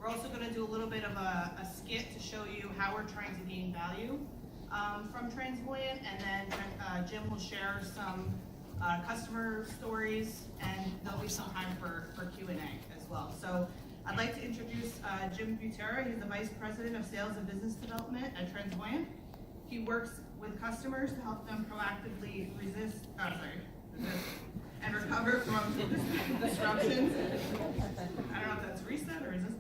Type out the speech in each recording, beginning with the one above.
We're also going to do a little bit of a skit to show you how we're trying to gain value from Transvoyant, and then Jim will share some customer stories, and there'll be some time for Q&A as well. So I'd like to introduce Jim Butera. He's the Vice President of Sales and Business Development at Transvoyant. He works with customers to help them proactively resist and recover from disruptions. I don't know if that's reset or resist.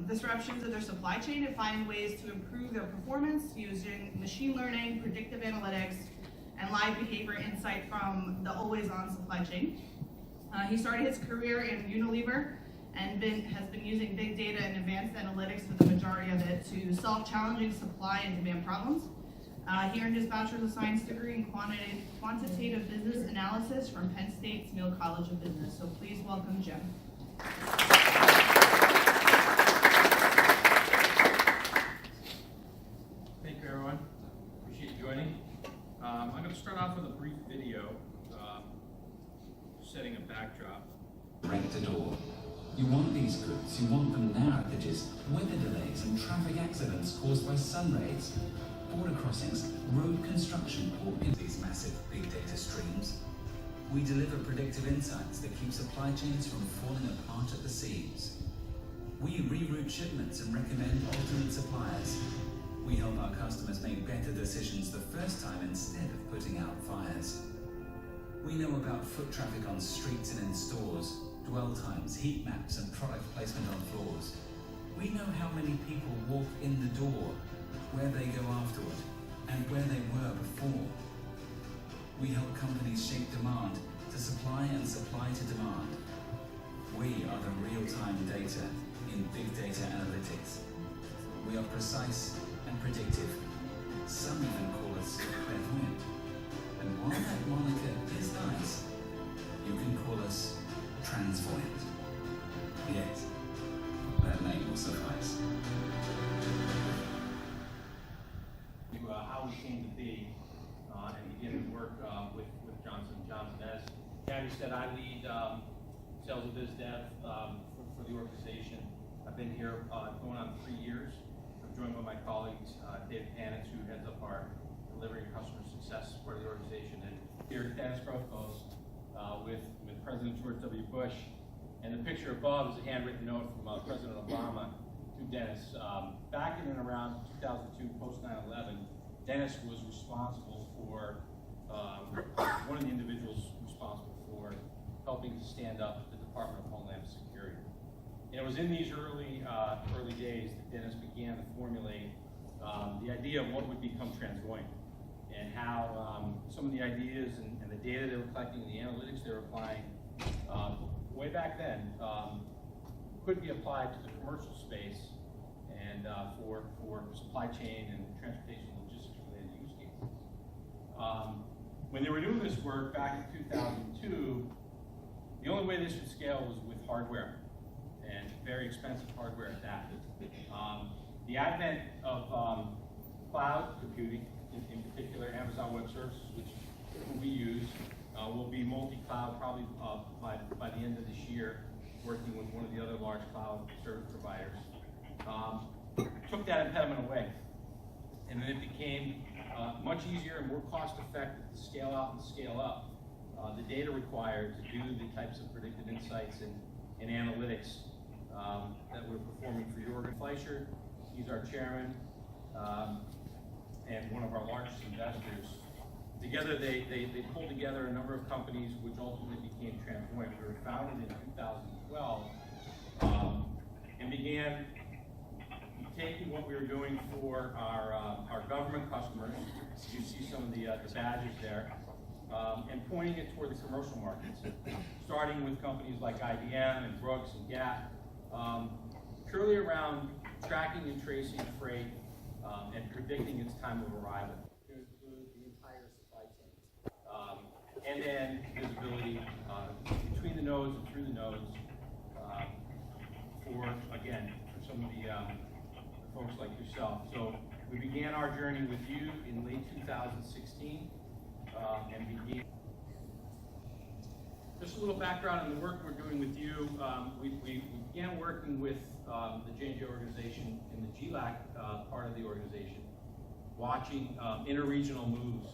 Disruptions of their supply chain, and find ways to improve their performance using machine learning, predictive analytics, and live behavior insight from the always-on supply chain. He started his career in Unilever and has been using big data and advanced analytics for the majority of it to solve challenging supply and demand problems. He earned his Bachelor of Science degree in quantitative business analysis from Penn State's Mill College of Business. So please welcome Jim. Thank you, everyone. Appreciate you joining. I'm going to start off with a brief video, setting a backdrop. Rent a door. You want these goods, you want them now. Outages, weather delays, and traffic accidents caused by sun raids, border crossings, road construction, these massive big data streams. We deliver predictive insights that keep supply chains from falling apart at the seams. We reroute shipments and recommend alternate suppliers. We help our customers make better decisions the first time instead of putting out fires. We know about foot traffic on streets and in stores, dwell times, heat maps, and product placement on floors. We know how many people walk in the door, where they go afterward, and where they were before. We help companies shape demand to supply and supply to demand. We are the real-time data in big data analytics. We are precise and predictive. Some even call us clairvoyant. And while that moniker is nice, you can call us Transvoyant. Yes, that name will suffice. How we came to be and begin to work with Johnson & Johnson. As Gabby said, I lead sales and biz dev for the organization. I've been here going on 3 years. I'm joined by my colleagues, David Panitz, who heads up our delivery and customer success part of the organization, and here Dennis Grofkos with President George W. Bush. And the picture above is a handwritten note from President Obama to Dennis. Back in and around 2002, post 9/11, Dennis was responsible for, one of the individuals responsible for helping to stand up the Department of Homeland Security. And it was in these early days that Dennis began to formulate the idea of what would become Transvoyant, and how some of the ideas and the data they were collecting and the analytics they were applying way back then could be applied to the commercial space and for supply chain and transportation logistics related use cases. When they were doing this work back in 2002, the only way this would scale was with hardware, and very expensive hardware at that. The advent of cloud computing, in particular Amazon Web Services, which we use, will be multi-cloud probably by the end of this year, working with one of the other large cloud service providers. Took that impediment away, and then it became much easier and more cost-effective to scale out and scale up the data required to do the types of predictive insights and analytics that we're performing for your organization. Fleischer, he's our chairman and one of our largest investors. Together, they pulled together a number of companies which ultimately became Transvoyant. We were founded in 2012 and began taking what we were doing for our government customers. You see some of the badges there, and pointing it toward the commercial markets, starting with companies like IBM and Brooks and Gap, purely around tracking and tracing freight and predicting its time of arrival. To include the entire supply chain. And then visibility between the nodes and through the nodes for some of the folks like yourself. So we began our journey with you in late 2016 and began. Just a little background on the work we're doing with you. We began working with the JnJ organization in the GLAC part of the organization, watching interregional moves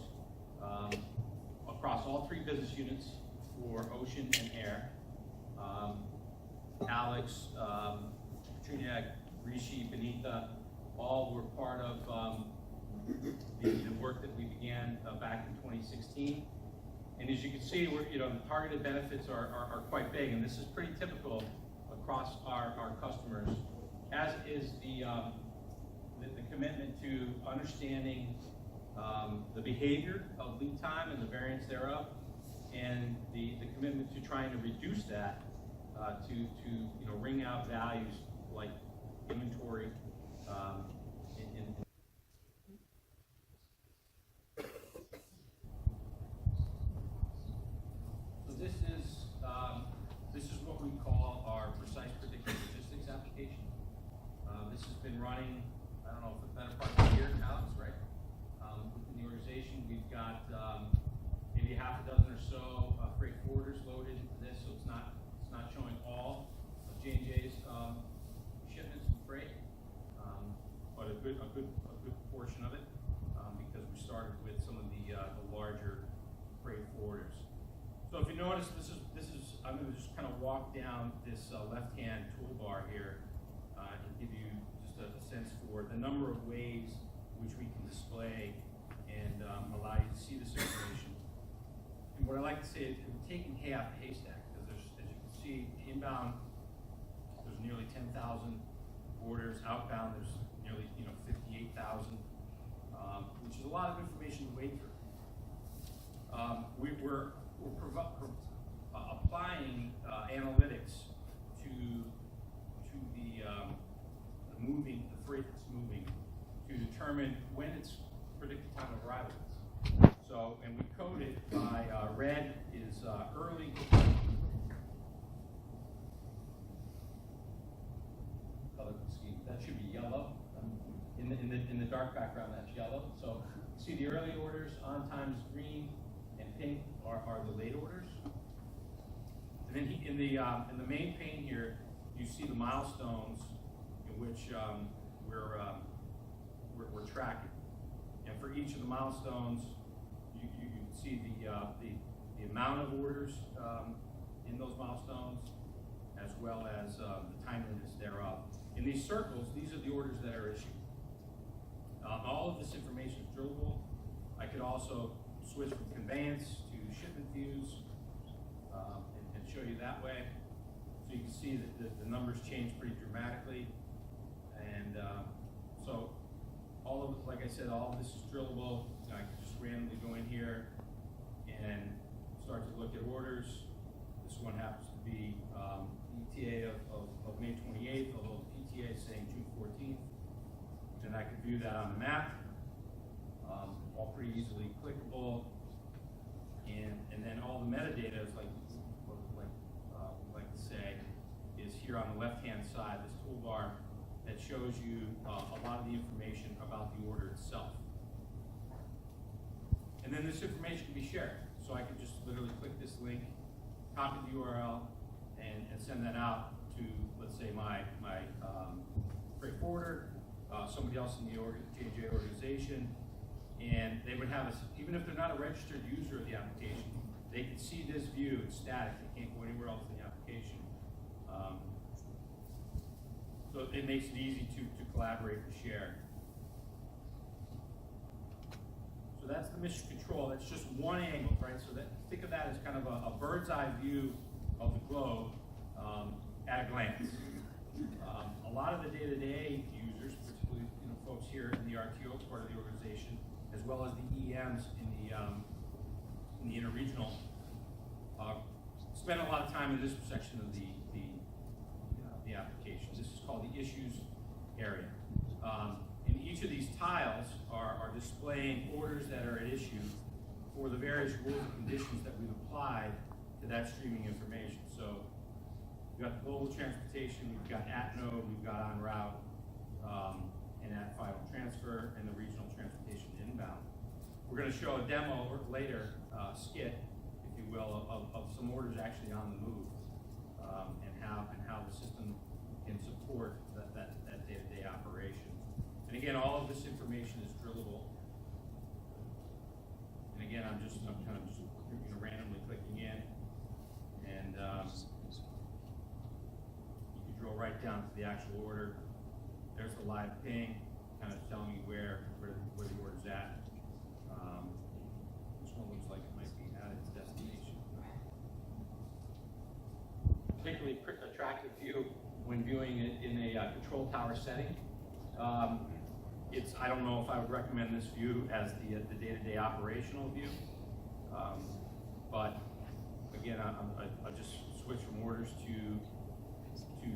across all 3 business units for ocean and air. Alex, Katrina, Rishi, Benita, all were part of the work that we began back in 2016. And as you can see, the targeted benefits are quite big, and this is pretty typical across our customers, as is the commitment to understanding the behavior of lead time and the variance thereof, and the commitment to trying to reduce that to wring out values like inventory. So this is what we call our precise predictive logistics application. This has been running, I don't know, for the better part of a year now, right? Within the organization, we've got maybe half a dozen or so freight forwarders loaded into this, so it's not showing all of JnJ's shipments and freight, but a good portion of it, because we started with some of the larger freight forwarders. So if you notice, this is I'm going to just kind of walk down this left-hand toolbar here and give you just a sense for the number of ways which we can display and allow you to see this information. And what I like to say is we're taking half a haystack, because there's, as you can see, inbound, there's nearly 10,000 orders. Outbound, there's nearly 58,000, which is a lot of information to wade through. We're applying analytics to the freight that's moving, to determine when its predicted time of arrival is. So, and we code it by red is early. Color scheme, that should be yellow. In the dark background, that's yellow. So see the early orders, on time is green, and pink are the late orders. And then in the main pane here, you see the milestones in which we're tracking. And for each of the milestones, you can see the amount of orders in those milestones, as well as the timeliness thereof. In these circles, these are the orders that are issued. All of this information is drillable. I could also switch from conveyance to shipment views and show you that way. So you can see that the numbers change pretty dramatically. And so all of, like I said, all of this is drillable. I can just randomly go in here and start to look at orders. This one happens to be ETA of May 28th, although the PTA is saying June 14th. And I can view that on the map, all pretty easily clickable. And then all the metadata is like to say, is here on the left-hand side, this toolbar that shows you a lot of the information about the order itself. And then this information can be shared. So I can just literally click this link, copy the URL, and send that out to, let's say, my freight forwarder, somebody else in the JnJ organization, and they would have even if they're not a registered user of the application, they can see this view. It's static. They can't go anywhere else in the application. So it makes it easy to collaborate and share. So that's the mission control. That's just one angle, right? So think of that as kind of a bird's eye view of the globe at a glance. A lot of the day-to-day users, particularly folks here in the RTO part of the organization, as well as the EMs in the interregional, spend a lot of time in this section of the application. This is called the issues area. And each of these tiles are displaying orders that are at issue for the various rules and conditions that we've applied to that streaming information. So we've got the global transportation, we've got at node, we've got on route, and at final transfer, and the regional transportation inbound. We're going to show a demo later, skit, if you will, of some orders actually on the move, and how the system support that day-to-day operation. And again, all of this information is drillable. And again, I'm kind of just randomly clicking in, and you can drill right down to the actual order. There's the live ping, kind of telling you where the order's at. This one looks like it might be at its destination. Particularly attractive view when viewing it in a control tower setting. I don't know if I would recommend this view as the day-to-day operational view, but again, I just switch from orders to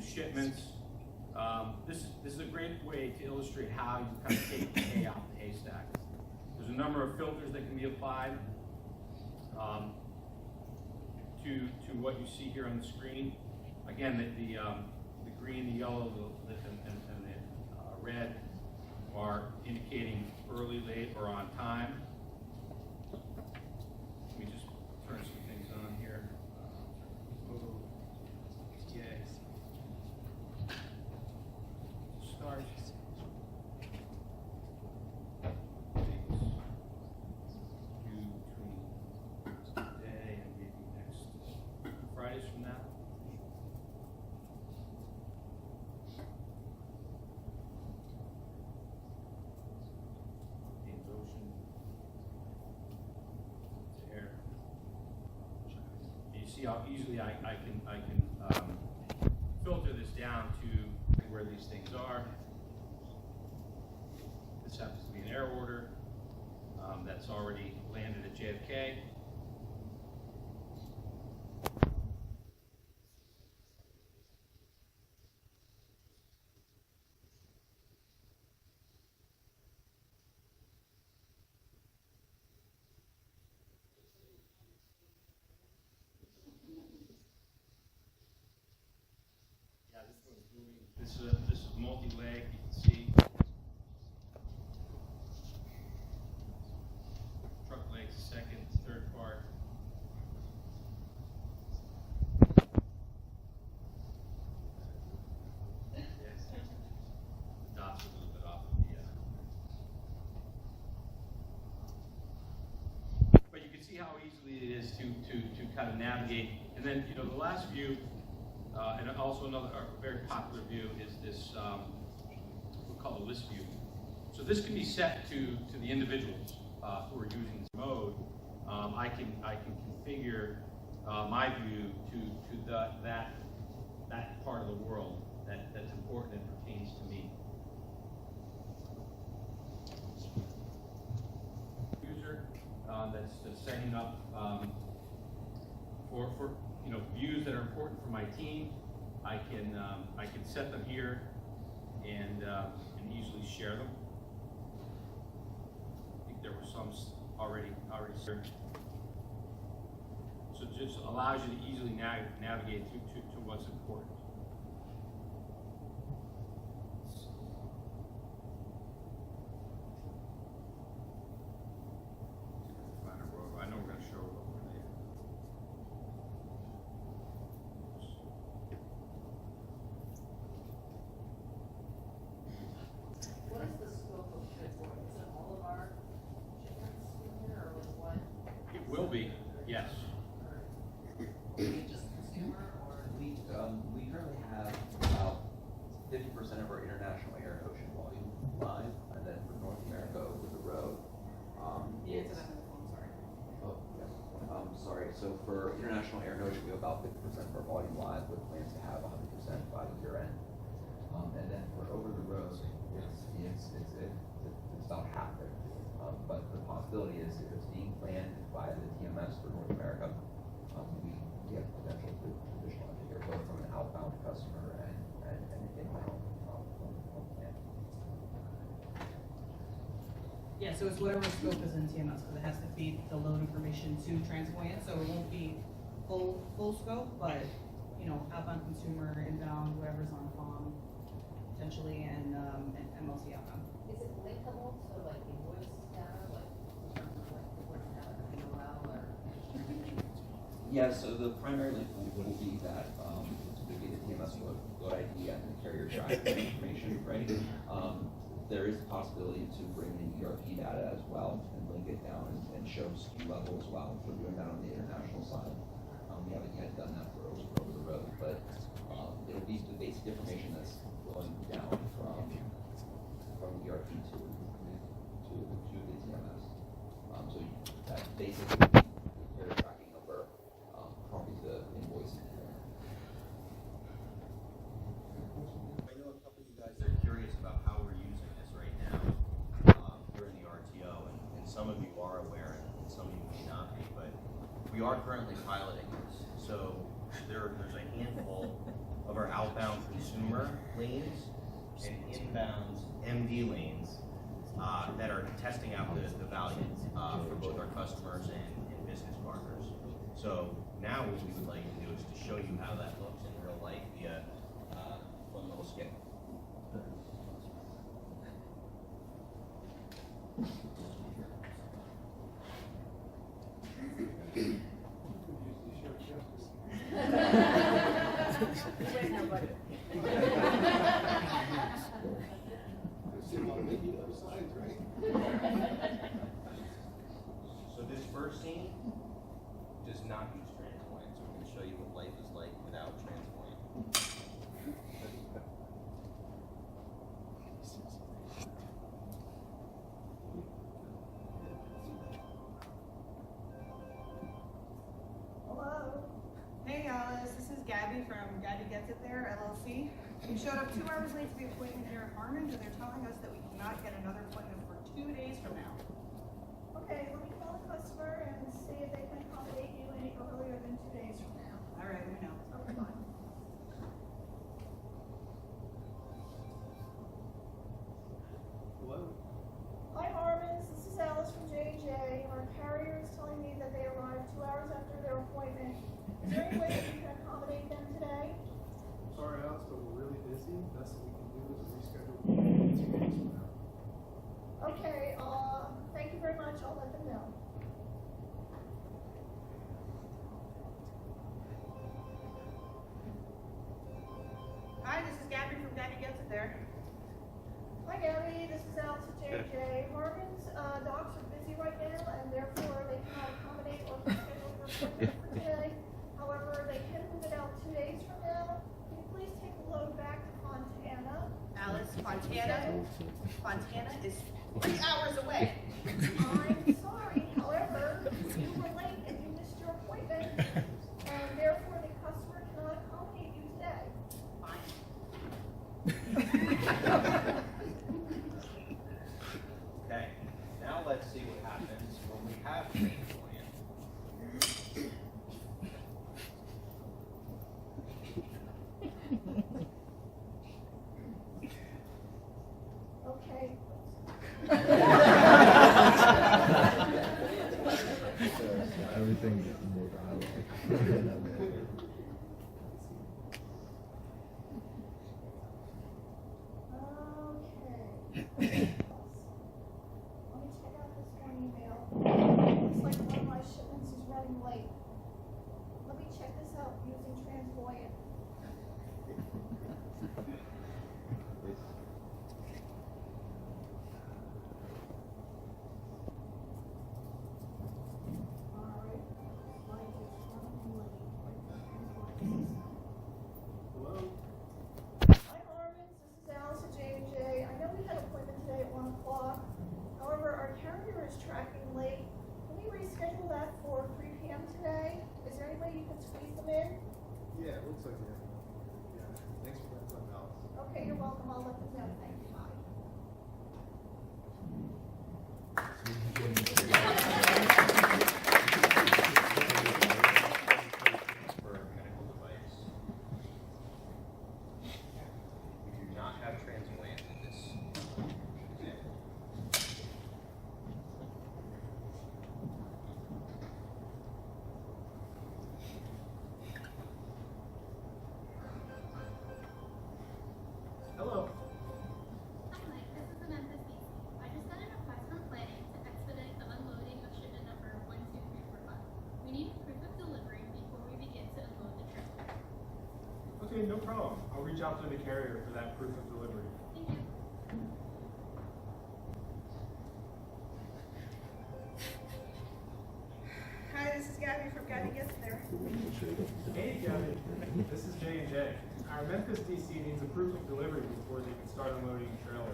shipments. This is a great way to illustrate how you kind of take the hay out the haystack. There's a number of filters that can be applied to what you see here on the screen. Again, the green, the yellow, and the red are indicating early, late, or on time. Let me just turn some things on here. Yes. Start. Today and maybe next Fridays from now. See how easily I can filter this down to where these things are. This happens to be an air order that's already landed at JFK. This is multi-leg, you can see. Truck legs, second, third part. Dots a little bit off of the but you can see how easily it is to kind of navigate. And then, the last view, and also another very popular view is this, we call the list view. So this can be set to the individuals who are using this mode. I can configure my view to that part of the world that's important and pertains to me. User that's setting up for views that are important for my team. I can set them here and easily share them. I think there were some already shared. So it just allows you to easily navigate to what's important. I know we're going to show it over there. What is the scope of transport? Is it all of our shipments in here, or what? It will be, yes. Or just consumer, or? We currently have about 50% of our international air and ocean volume live, and then for North America over the road. Yeah, it's another phone, sorry. Oh, yeah. Sorry. So for international air and ocean, we have about 50% of our volume live, with plans to have 100% by year end. And then for over the road, it's about half there. But the possibility is, if it's being planned by the TMS for North America, we have potential to additional here, both from an outbound customer and inbound plan. Yeah, so it's whatever scope is in TMS, because it has to feed the load information to Transvoyant, so it won't be full scope, but, outbound consumer, inbound, whoever's on farm, potentially, and MLC outbound. Is it linkable to like the voice data, like in terms of like the voice data, AOL, or? Yeah, so the primary link will be that the TMS load ID and the carrier track There is a possibility to bring the ERP data as well and link it down and show SKU level as well. We're doing that on the international side. We haven't yet done that for over the road, but it'll be the basic information that's going down from the ERP to the TMS. So that basic carrier tracking number probably the invoicing. I know a couple of you guys are curious about how we're using this right now here in the RTO, and some of you are aware and some of you may not be, but we are currently piloting this. So there's a handful of our outbound consumer lanes and inbound MD lanes that are testing out the value for both our customers and business partners. So now what we would like to do is to show you how that looks in real life via one little skit. Wait, nobody. So this first scene does not use Transvoyant, so we're going to show you what life is like without Transvoyant. Hello. Hey Alice, this is Gabby from Gabby Gets It There, LLC. We showed up 2 hours late to the appointment here at Harmon, and they're telling us that we cannot get another appointment for 2 days from now. Okay, let me call the customer and see if they can accommodate you any earlier than 2 days from now. All right, we know. Okay, fine. Hello? Hi Harmons, this is Alice from JnJ. Our carrier is telling me that they arrived 2 hours after their appointment. Is there any way that you can accommodate them today? Sorry, Alex, but we're really busy. Best that we can do is reschedule 2 days from now. Okay, thank you very much. I'll let them know. Hi, this is Gabby from Gabby Gets It There. Hi Gabby, this is Alice at JnJ. Harmons docs are busy right now and therefore they cannot accommodate or reschedule your appointment for today. However, they can move it out 2 days from now. Can you please take the load back to Fontana? Alice, Fontana is 3 hours away. I'm sorry, however, you were late and you missed your appointment and therefore the customer cannot accommodate you today. Okay, now let's see what happens when we have Transvoyant. Okay. Everything gets more Okay. Let me check out this one email. Looks like one of my shipments is running late. Let me check this out using Transvoyant. Alright, mine is running late. Hello? Hi Harmons, this is Alice at JnJ. I know we had an appointment today at 1 o'clock. However, our carrier is tracking late. Can we reschedule that for 3 p.m. today? Is there any way you can squeeze them in? Yeah, it looks like it. Yeah, thanks for that time, Alex. Okay, you're welcome. I'll let them know. Thank you. Bye. For a medical device. We do not have Transvoyant in this example. Hello. Hi Mike, this is Samantha speaking. I just got a request from planning to expedite the unloading of shipment number 12345. We need proof of delivery before we begin to unload the transport. Okay, no problem. I'll reach out to the carrier for that proof of delivery. Thank you. Hey, Gabby. This is JnJ. Our Memphis DC needs a proof of delivery before they can start unloading the trailer.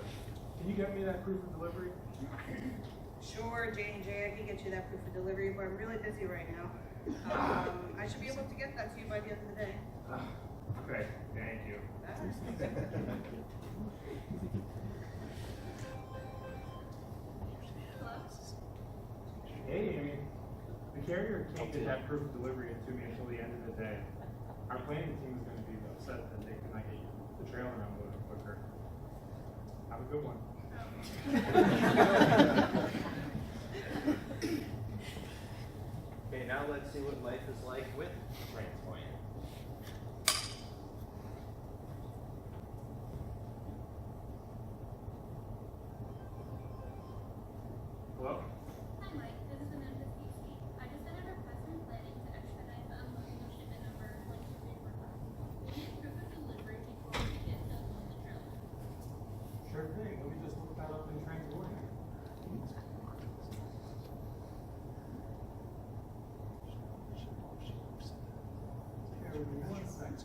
Can you get me that proof of delivery? Sure, J&J, I can get you that proof of delivery, but I'm really busy right now. I should be able to get that to you by the end of the day. Okay, thank you. Hello? Hey, Amy. The carrier can't get that proof of delivery to me until the end of the day. Our planning team is going to be upset that they cannot get the trailer unloaded quicker. Have a good one. Okay, now let's see what life is like with Transvoyant. Hello? Hi Mike, this is Memphis DC. I just got a request from planning to expedite the unloading of shipment number 12345. We need proof of delivery before we begin to unload the trailer. Sure thing. Let me just look that up in Transvoyant. Bear with me 1 second.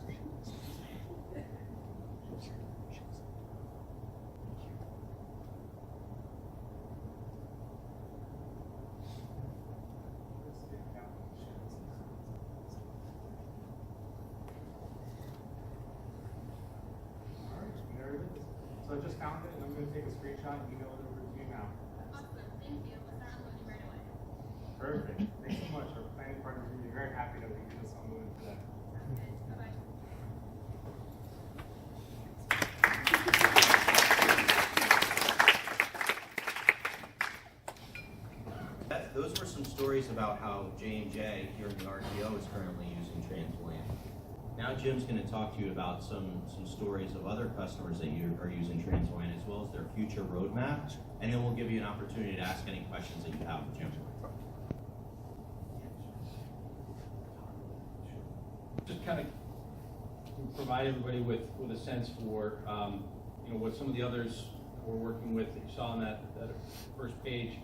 Alright, there it is. So I just found it and I'm going to take a screenshot and email it over to you now. Awesome, thank you. We'll start unloading right away. Perfect. Thanks so much. Our planning partners are going to be very happy that we can get this unloaded today. Sounds good. Bye-bye. Those were some stories about how J&J here in the RTO is currently using Transvoyant. Now Jim's going to talk to you about some stories of other customers that you are using Transvoyant, as well as their future roadmap, and then we'll give you an opportunity to ask any questions that you have of Jim. Just kind of provide everybody with a sense for, what some of the others we're working with that you saw on that first page.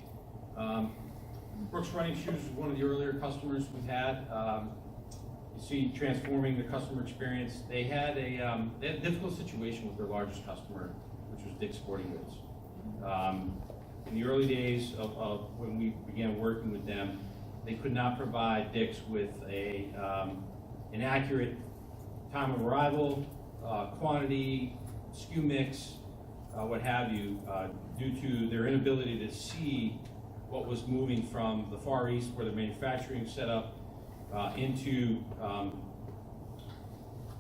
Brooks Running Shoes was one of the earlier customers we've had. You see, transforming the customer experience. They had a difficult situation with their largest customer, which was Dick's Sporting Goods. In the early days of when we began working with them, they could not provide Dick's with an accurate time of arrival, quantity, SKU mix, what have you, due to their inability to see what was moving from the Far East, where the manufacturing is set up, into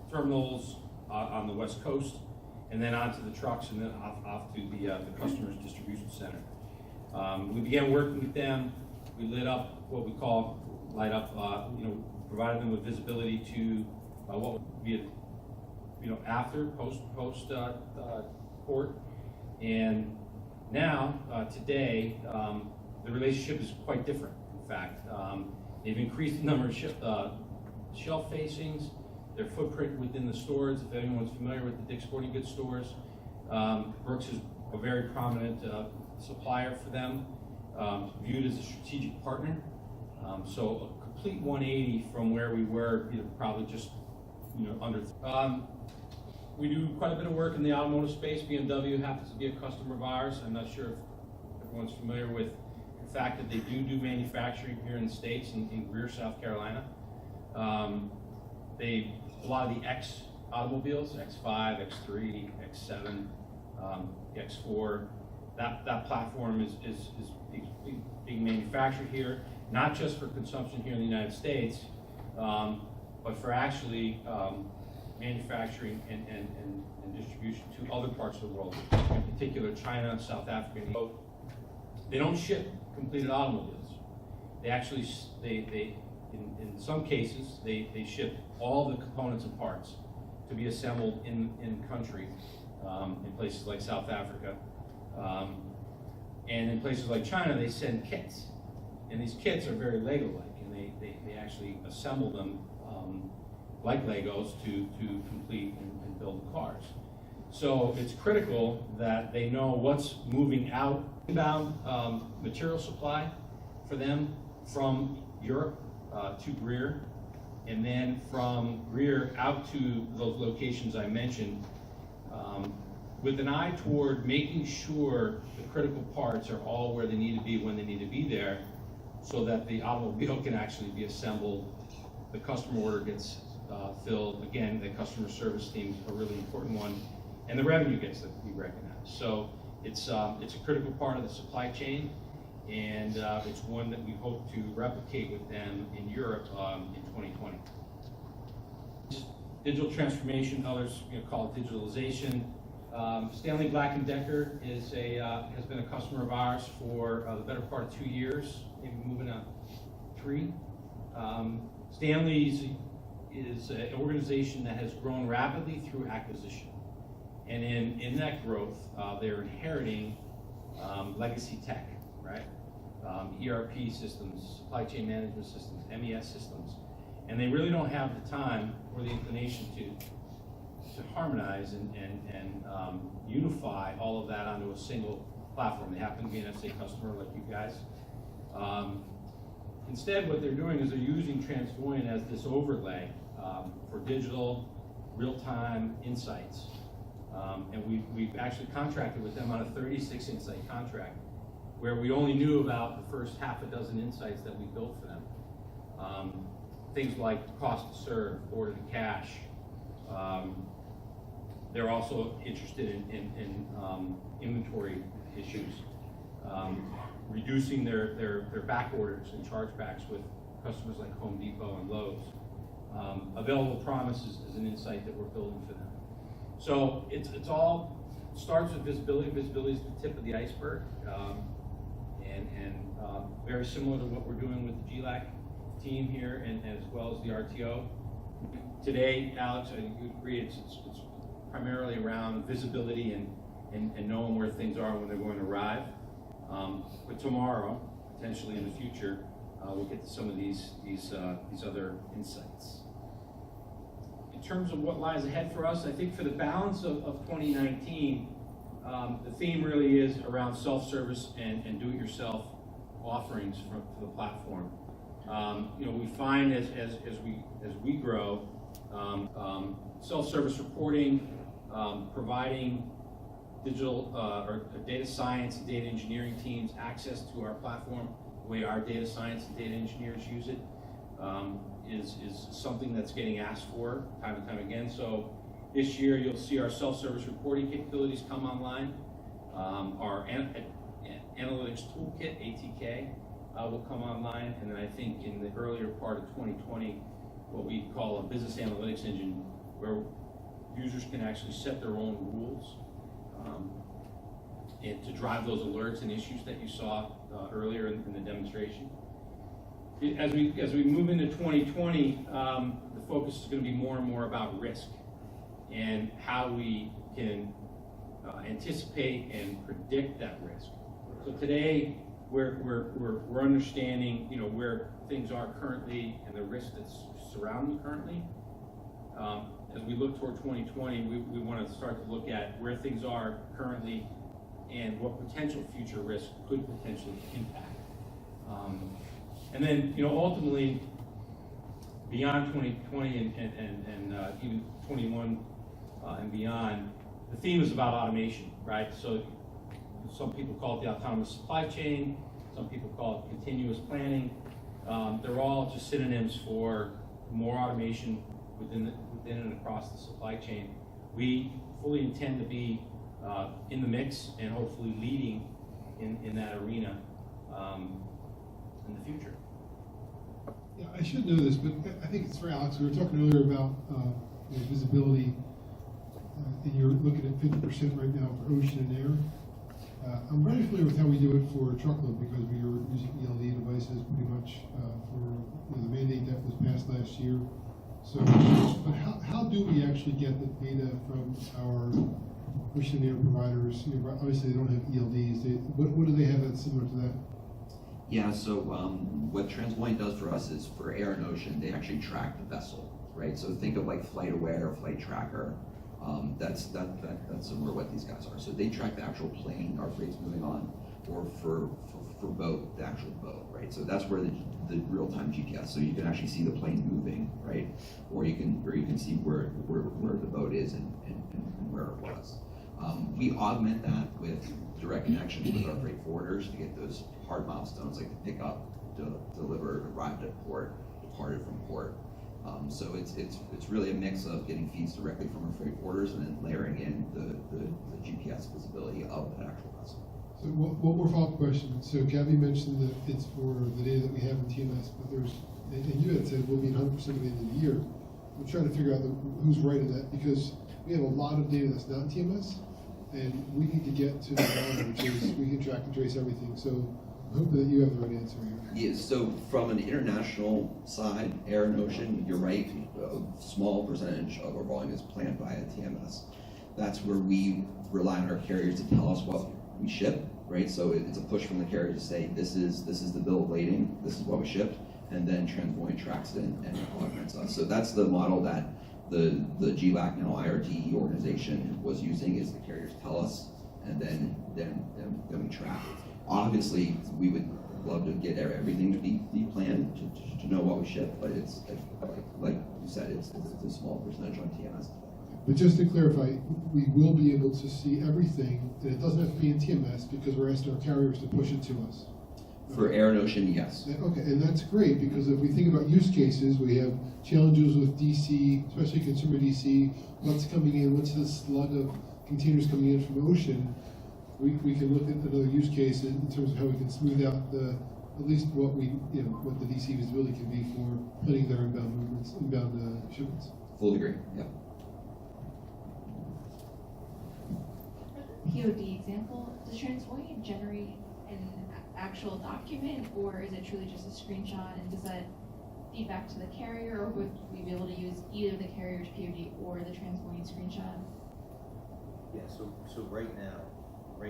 terminals on the West Coast, and then onto the trucks, and then off to the customer's distribution center. We began working with them. We lit up what we call provided them with visibility to what would be, after post port, and now today the relationship is quite different. In fact, they've increased the number of shelf facings, their footprint within the stores. If anyone's familiar with the Dick's Sporting Goods stores, Brooks is a very prominent supplier for them, viewed as a strategic partner. So a complete 180 from where we were, probably just under. We do quite a bit of work in the automotive space. BMW happens to be a customer of ours. I'm not sure if everyone's familiar with the fact that they do manufacturing here in the States, in Greer, South Carolina. A lot of the X automobiles, X5, X3, X7, X4, that platform is being manufactured here, not just for consumption here in the United States, but for actually manufacturing and distribution to other parts of the world, in particular China, South Africa. They don't ship completed automobiles. They actually, in some cases, they ship all the components and parts to be assembled in country, in places like South Africa. And in places like China, they send kits. And these kits are very Lego-like, and they actually assemble them like Legos to complete and build the cars. So it's critical that they know what's moving out. Inbound material supply for them from Europe to Greer and then from Greer out to those locations I mentioned, with an eye toward making sure the critical parts are all where they need to be when they need to be there, so that the automobile can actually be assembled, the customer order gets filled. Again, the customer service team is a really important one, and the revenue gets to be recognized. So it's a critical part of the supply chain, and it's one that we hope to replicate with them in Europe in 2020. Digital transformation, others call it digitalization. Stanley Black & Decker has been a customer of ours for the better part of 2 years, maybe moving on 3. Stanley's is an organization that has grown rapidly through acquisition. And in that growth, they're inheriting legacy tech, right? ERP systems, supply chain management systems, MES systems. And they really don't have the time or the inclination to harmonize and unify all of that onto a single platform. They happen to be an SA customer like you guys. Instead, what they're doing is they're using Transvoyant as this overlay for digital, real-time insights. And we've actually contracted with them on a 36 insight contract, where we only knew about the first half a dozen insights that we built for them. Things like cost to serve, order to cash. They're also interested in inventory issues, reducing their back orders and chargebacks with customers like Home Depot and Lowe's. Available promises is an insight that we're building for them. So it's all starts with visibility. Visibility is the tip of the iceberg, and very similar to what we're doing with the GLAC team here, and as well as the RTO. Today, Alex, I agree, it's primarily around visibility and knowing where things are when they're going to arrive. But tomorrow, potentially in the future, we'll get to some of these other insights. In terms of what lies ahead for us, I think for the balance of 2019, the theme really is around self-service and do-it-yourself offerings for the platform. We find as we grow, self-service reporting, providing digital or data science and data engineering teams access to our platform, the way our data science and data engineers use it, is something that's getting asked for time and time again. So this year you'll see our self-service reporting capabilities come online. Our analytics toolkit, ATK, will come online, and then I think in the earlier part of 2020, what we call a business analytics engine, where users can actually set their own rules and to drive those alerts and issues that you saw earlier in the demonstration. As we move into 2020, the focus is going to be more and more about risk and how we can anticipate and predict that risk. So today, we're understanding where things are currently and the risks that surround them currently. As we look toward 2020, we want to start to look at where things are currently and what potential future risks could potentially impact. And then ultimately, beyond 2020 and even 21 and beyond, the theme is about automation, right? So some people call it the autonomous supply chain, some people call it continuous planning. They're all just synonyms for more automation within and across the supply chain. We fully intend to be in the mix and hopefully leading in that arena in the future. Yeah, I should know this, but I think it's for Alex. We were talking earlier about visibility, and you're looking at 50% right now for ocean and air. I'm very familiar with how we do it for truckload because we are using ELD devices pretty much for the mandate that was passed last year. So, but how do we actually get the data from our ocean and air providers? Obviously they don't have ELDs. What do they have that's similar to that? Yeah, so what Transvoyant does for us is for air and ocean, they actually track the vessel, right? So think of like Flight Aware or Flight Tracker. That's similar to what these guys are. So they track the actual plane our freight's moving on. or for boat, the actual boat, right? So that's where the real-time GPS, so you can actually see the plane moving, right? Or you can see where the boat is and where it was. We augment that with direct connections with our freight forwarders to get those hard milestones like the pickup, delivered, arrived at port, departed from port. So it's really a mix of getting feeds directly from our freight forwarders and then layering in the GPS visibility of that actual vessel. So one more follow-up question. So Gabby mentioned that it's for the data that we have in TMS, but and you had said we'll be 100% by the end of the year. I'm trying to figure out who's right in that, because we have a lot of data that's not in TMS, and we need to get to the bottom, which is we can track and trace everything. So I'm hoping that you have the right answer here. Yeah, so from an international side, air and ocean, you're right, a small percentage of our volume is planned via TMS. That's where we rely on our carriers to tell us what we ship, right? So it's a push from the carrier to say, this is the bill of lading, this is what we shipped, and then Transvoyant tracks it and augments us. So that's the model that the GLAC, now IRT organization, was using, is the carriers tell us, and then we track. Obviously, we would love to get everything to be planned, to know what we ship, but it's, like you said, it's a small percentage on TMS. But just to clarify, we will be able to see everything, and it doesn't have to be in TMS because we're asking our carriers to push it to us. For air and ocean, yes. Okay, and that's great, because if we think about use cases, we have challenges with DC, especially consumer DC, what's coming in, what's the slug of containers coming in from ocean. We can look at another use case in terms of how we can smooth out at least what what the DC visibility can be for planning their inbound movements, inbound shipments. Fully agree, yeah. POD example, does Transvoyant generate an actual document, or is it truly just a screenshot, and does that feed back to the carrier, or would we be able to use either the carrier's POD or the Transvoyant screenshot? Yeah, so right now we're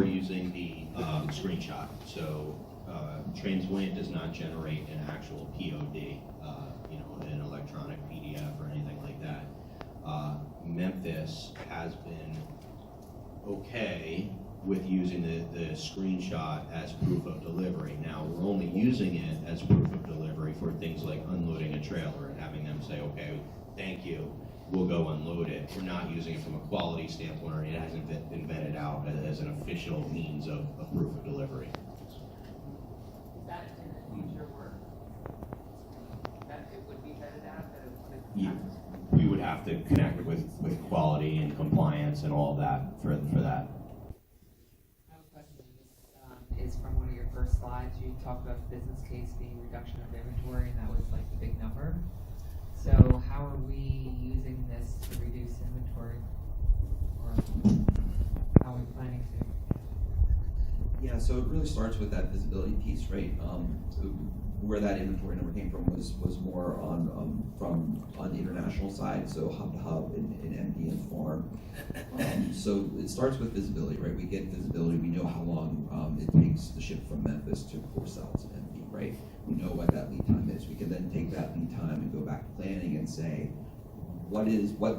using, the screenshot. So Transvoyant does not generate an actual POD, an electronic PDF or anything like that. Memphis has been okay with using the screenshot as proof of delivery. Now, we're only using it as proof of delivery for things like unloading a trailer and having them say, okay, thank you, we'll go unload it. We're not using it from a quality standpoint, or it hasn't been vetted out as an official means of proof of delivery. Is that in the future work? That it would be vetted out, that it would Yeah, we would have to connect with quality and compliance and all that for that. I have a question. This is from one of your first slides. You talked about the business case being reduction of inventory, and that was like the big number. So how are we using this to reduce inventory? Or how are we planning to? Yeah, so it really starts with that visibility piece, right? Where that inventory number came from was more on the international side, so hub to hub in MD and farm. So it starts with visibility, right? We get visibility, we know how long it takes to ship from Memphis to Port-Sal to MD, right? We know what that lead time is. We can then take that lead time and go back to planning and say, what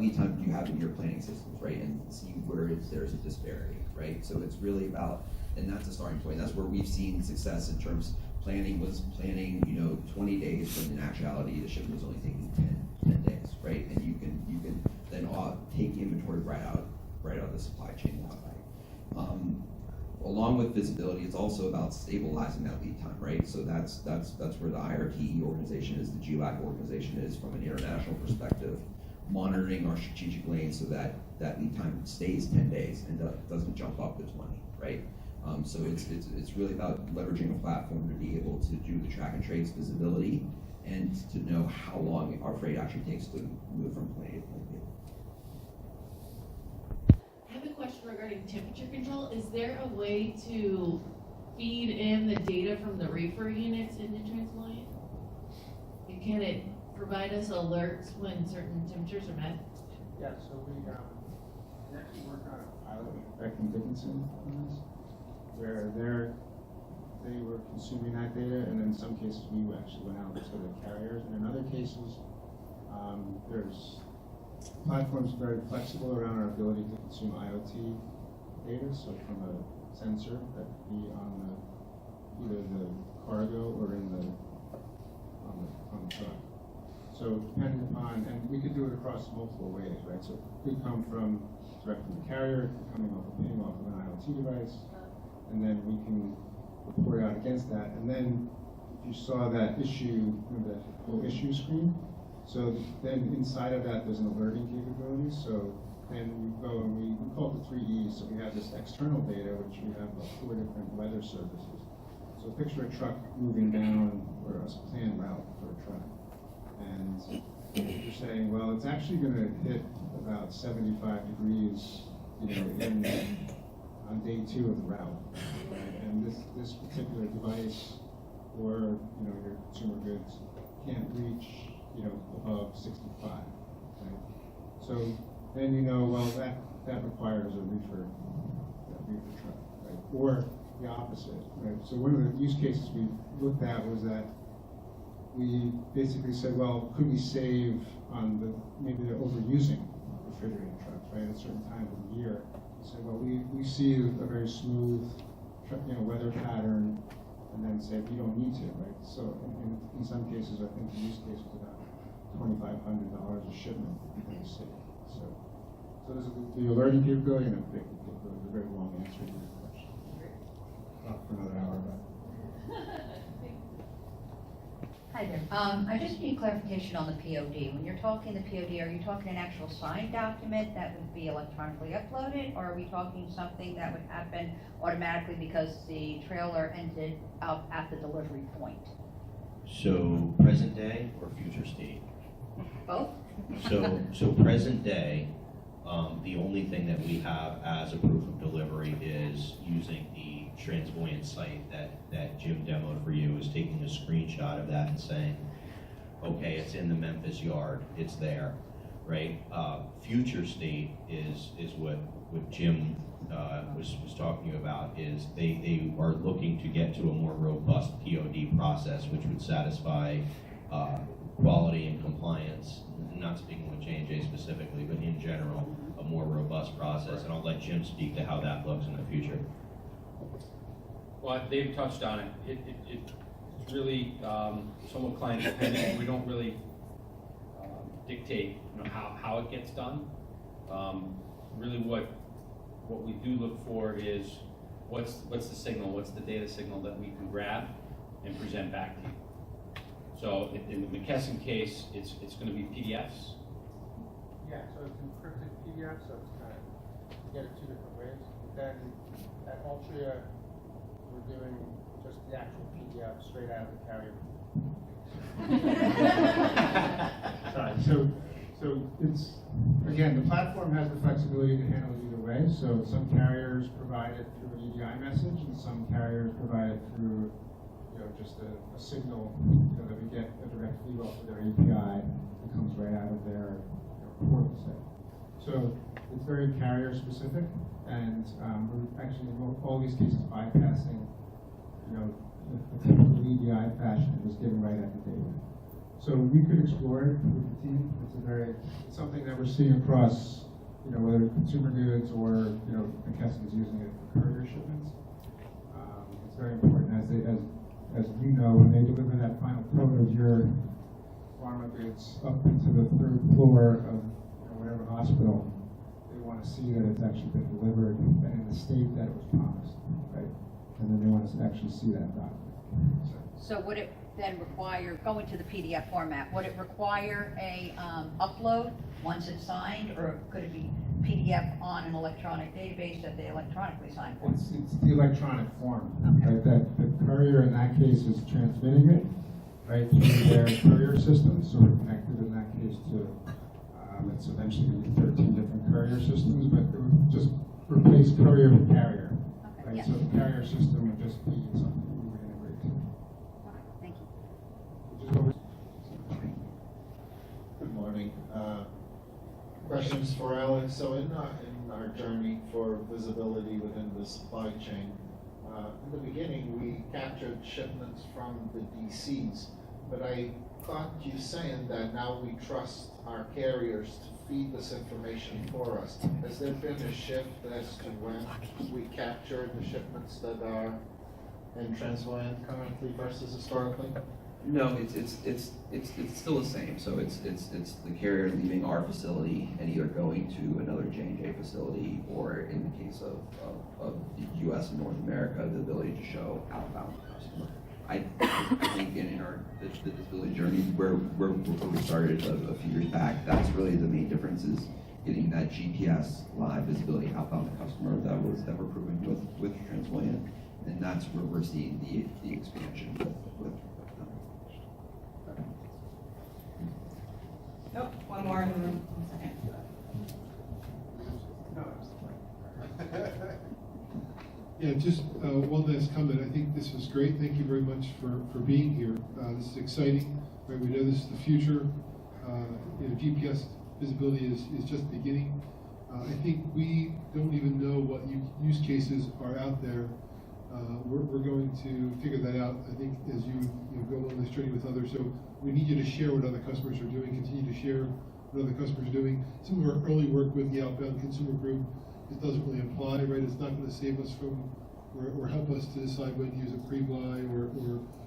lead time do you have in your planning systems, right? And see where there's a disparity, right? So it's really about, and that's a starting point. That's where we've seen success in terms. Planning 20 days, when in actuality the shipment was only taking 10 days, right? And you can then take inventory right out of the supply chain that way. Along with visibility, it's also about stabilizing that lead time, right? So that's where the IRT organization is, the GLAC organization is from an international perspective, monitoring our strategic lanes so that lead time stays 10 days and doesn't jump up to 20, right? So it's really about leveraging a platform to be able to do the track and trace visibility and to know how long our freight actually takes to move from point A to point B. I have a question regarding temperature control. Is there a way to feed in the data from the reefer units into Transvoyant? And can it provide us alerts when certain temperatures are met? Yeah, so we actually work on a pilot with Beckman Dickinson on this, where they were consuming that data, and in some cases we actually went out to the carriers, and in other cases there's platform's very flexible around our ability to consume IoT data, so from a sensor that could be on either the cargo or on the truck. So depending upon, and we could do it across multiple ways, right? So it could come from direct from the carrier, it could come off of an IoT device, and then we can report out against that. And then if you saw that issue, remember that whole issue screen? So then inside of that, there's an alerting capability. So then we go and we call it the 3 E's. So we have this external data, which we have 4 different weather services. So picture a truck moving down or a planned route for a truck. And you're saying, well, it's actually going to hit about 75 degrees, on day 2 of the route. Right? And this particular device or, your consumer goods can't reach, above 65, right? So then well, that requires a reefer truck, right? Or the opposite, right? So one of the use cases we looked at was that we basically said, well, could we save on maybe they're overusing refrigerated trucks, right? At a certain time of the year. We said, well, we see a very smooth, weather pattern, and then say we don't need to, right? So in some cases, I think the use case was about $2,500 a shipment that we saved. So there's the alerting capability and a predictive capability. It's a very long answer to your question. Not for another hour, but. Hi there. I just need clarification on the POD. When you're talking the POD, are you talking an actual signed document that would be electronically uploaded, or are we talking something that would happen automatically because the trailer ended up at the delivery point? So present day or future state? Both? So present day, the only thing that we have as a proof of delivery is using the Transvoyant site that Jim demoed for you, is taking a screenshot of that and saying, okay, it's in the Memphis yard, it's there, right? Future state is what Jim was talking about, is they are looking to get to a more robust POD process, which would satisfy quality and compliance, not speaking with JnJ specifically, but in general, a more robust process. And I'll let Jim speak to how that looks in the future. Well, Dave touched on it. It's really somewhat client dependent. We don't really dictate how it gets done. Really what we do look for is what's the signal, what's the data signal that we can grab and present back to you. So in the McKesson case, it's going to be PDFs. Yeah, so it's encrypted PDF, so it's kind of, you get it 2 different ways. Then at Altria, we're doing just the actual PDF straight out of the carrier. Sorry, so it's, again, the platform has the flexibility to handle it either way. So some carriers provide it through an EDI message, and some carriers provide it through just a signal that we get a direct feed off of their API that comes right out of their portal set. So it's very carrier specific, and we're actually in all these cases bypassing, a typical EDI fashion and just getting right at the data. So we could explore it with the team. It's something that we're seeing across, whether consumer goods or McKesson's using it for courier shipments. It's very important as you know, when they deliver that final quote of your pharma goods up into the 3rd floor of whatever hospital, they want to see that it's actually been delivered and in the state that it was promised, right? And then they want to actually see that document. So would it then require, going to the PDF format, would it require a upload once it's signed, or could it be PDF on an electronic database that they electronically sign for? It's the electronic form, right? That the courier in that case is transmitting it, right, through their courier system. So we're connected in that case to, it's eventually going to be 13 different courier systems, but it would just replace courier with carrier, right? Yeah. So the carrier system would just be something we would integrate to. Okay, thank you. Good morning. Questions for Alex. So in our journey for visibility within the supply chain, in the beginning we captured shipments from the DCs, but I caught you saying that now we trust our carriers to feed this information for us. Has there been a shift as to when we capture the shipments that are in Transvoyant currently versus historically? No, it's still the same. So it's the carrier leaving our facility and either going to another J&J facility, or in the case of the U.S. and North America, the ability to show outbound customer. I think in our the disability journey where we started a few years back, that's really the main difference, is getting that GPS live visibility outbound to customer that we're proving with Transvoyant, and that's where we're seeing the expansion with Nope, one more in the room, 1 second. Yeah, just one last comment. I think this is great. Thank you very much for being here. This is exciting. Right? We know this is the future. GPS visibility is just the beginning. I think we don't even know what use cases are out there. We're going to figure that out, I think, as you go on this journey with others. So we need you to share what other customers are doing, continue to share what other customers are doing. Some of our early work with the outbound consumer group, it doesn't really apply, right? It's not going to save us from, or help us to decide when to use a pre-buy, or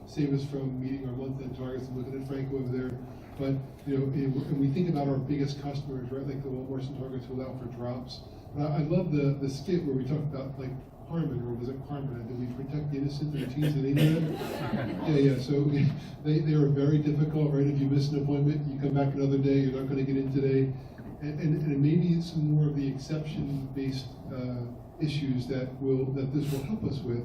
save us from meeting our month-end targets. I'm looking at Franco over there. But, and we think about our biggest customers, right? Like the Walmarts and Targets who allow for drops. I love the skit where we talk about, like, Harmon, or was it Carmen? Did we protect the innocent and the teens and the Yeah. So they are very difficult, right? If you miss an appointment, you come back another day, you're not going to get in today. And maybe some more of the exception-based issues that this will help us with.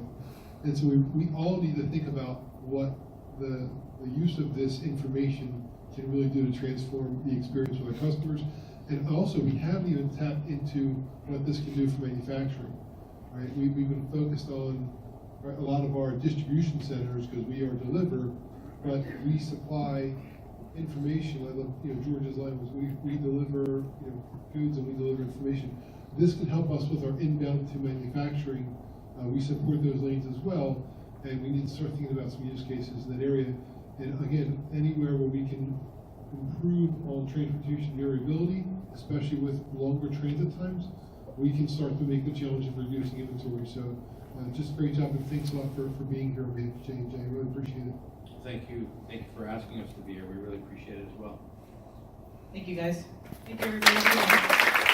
And so we all need to think about what the use of this information can really do to transform the experience with our customers. And also, we haven't even tapped into what this can do for manufacturing. Right? We've been focused on a lot of our distribution centers because we are deliver, but we supply information. I love George's line was we deliver goods and we deliver information. This can help us with our inbound to manufacturing. We support those lanes as well, and we need to start thinking about some use cases in that area. And again, anywhere where we can improve on transportation variability, especially with longer transit times, we can start to make the challenge of reducing inventory. So just great job, and thanks a lot for being here on behalf of JnJ. I really appreciate it. Thank you for asking us to be here. We really appreciate it as well. Thank you, guys. Thank you, everybody.